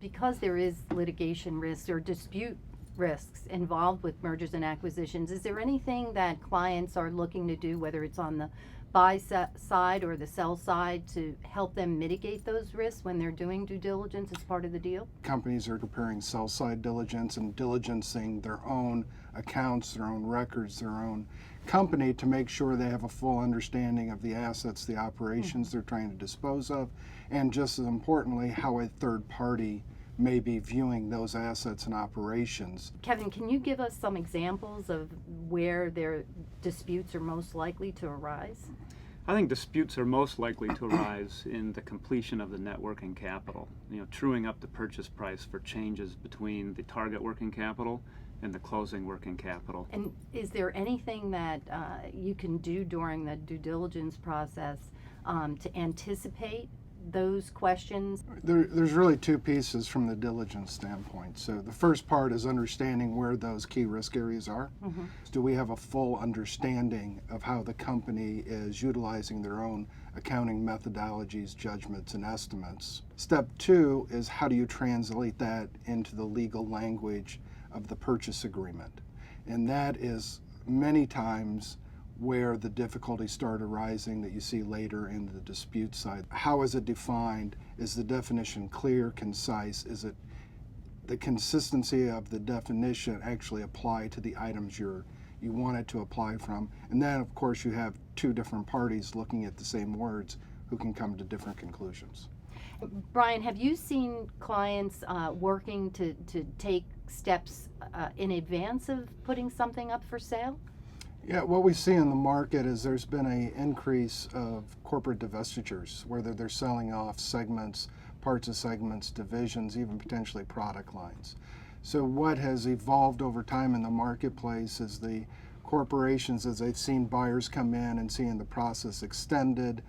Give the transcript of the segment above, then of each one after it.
because there is litigation risks or dispute risks involved with mergers and acquisitions, is there anything that clients are looking to do, whether it's on the side or the sell side, to help them mitigate those risks when they're doing due diligence as part of the deal? Companies are preparing sell-side diligence and diligencing their own accounts, their own records, their own company to make sure they have a full understanding of the assets, the operations they're trying to dispose of, and just as importantly, how a third party may be viewing those assets and operations. Kevin, can you give us some examples of where their disputes are most likely to arise? I think disputes are most likely to arise in the completion of the net working capital. Truing up the purchase price for changes between the target working capital and the closing working capital. And is there anything that you can do during the due diligence process to anticipate those questions? There's really two pieces from the diligence standpoint. So the first part is understanding where those key risk areas are. Do we have a full understanding of how the company is utilizing their own accounting methodologies, judgments, and estimates? Step two is how do you translate that into the legal language of the purchase agreement? And that is many times where the difficulties start arising that you see later in the dispute side. How is it defined? Is the definition clear, concise? Is it the consistency of the definition actually apply to the items you want it to apply from? And then, of course, you have two different parties looking at the same words who can come to different conclusions. Brian, have you seen clients working to take steps in advance of putting something up for sale? Yeah, what we see in the market is there's been an increase of corporate divestitures, whether they're selling off segments, parts of segments, divisions, even potentially product lines. So what has evolved over time in the marketplace is the corporations, as they've seen buyers come in and seeing the process extended,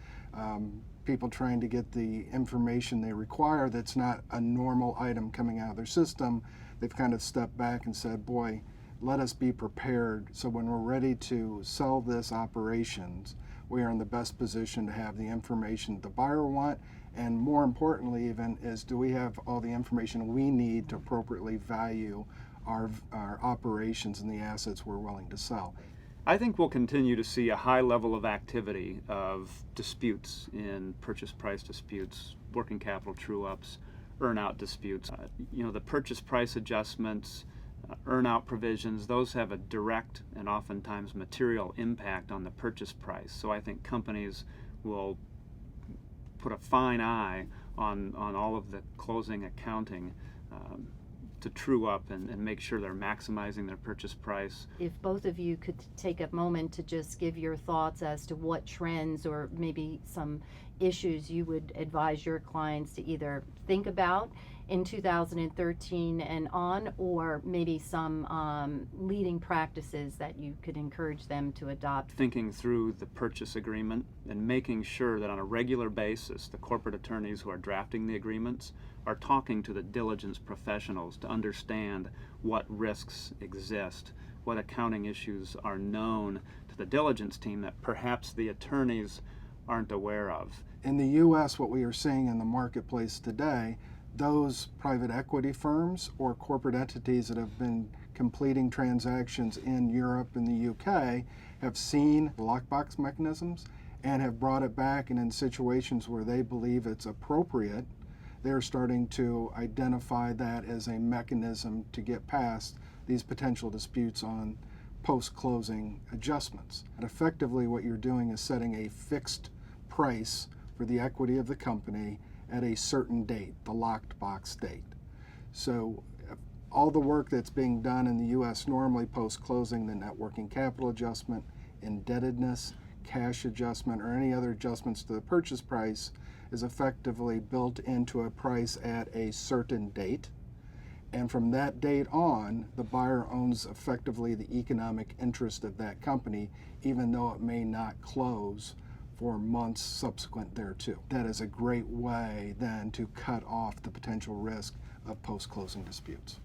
people trying to get the information they require that's not a normal item coming out of their system, they've kind of stepped back and said, boy, let us be prepared so when we're ready to sell this operations, we are in the best position to have the information the buyer want, and more importantly even is, do we have all the information we need to appropriately value our operations and the assets we're willing to sell? I think we'll continue to see a high level of activity of disputes in purchase price disputes, working capital true-ups, earn-out disputes. The purchase price adjustments, earn-out provisions, those have a direct and oftentimes material impact on the purchase price. So I think companies will put a fine eye on all of the closing accounting to true up and make sure they're maximizing their purchase price. If both of you could take a moment to just give your thoughts as to what trends or maybe some issues you would advise your clients to either think about in 2013 and on, or maybe some leading practices that you could encourage them to adopt. Thinking through the purchase agreement and making sure that on a regular basis the corporate attorneys who are drafting the agreements are talking to the diligence professionals to understand what risks exist, what accounting issues are known to the diligence team that perhaps the attorneys aren't aware of. In the U.S., what we are seeing in the marketplace today, those private equity firms or corporate entities that have been completing transactions in Europe and the UK have seen lockbox mechanisms and have brought it back, and in situations where they believe it's appropriate, they're starting to identify that as a mechanism to get past these potential disputes on post-closing adjustments. And effectively what you're doing is setting a fixed price for the equity of the company at a certain date, the locked box date. So all the work that's being done in the U.S. normally post-closing, the net working capital adjustment, indebtedness, cash adjustment, or any other adjustments to the purchase price is effectively built into a price at a certain date. And from that date on, the buyer owns effectively the economic interest of that company, even though it may not close for months subsequent thereto. That is a great way then to cut off the potential risk of post-closing disputes.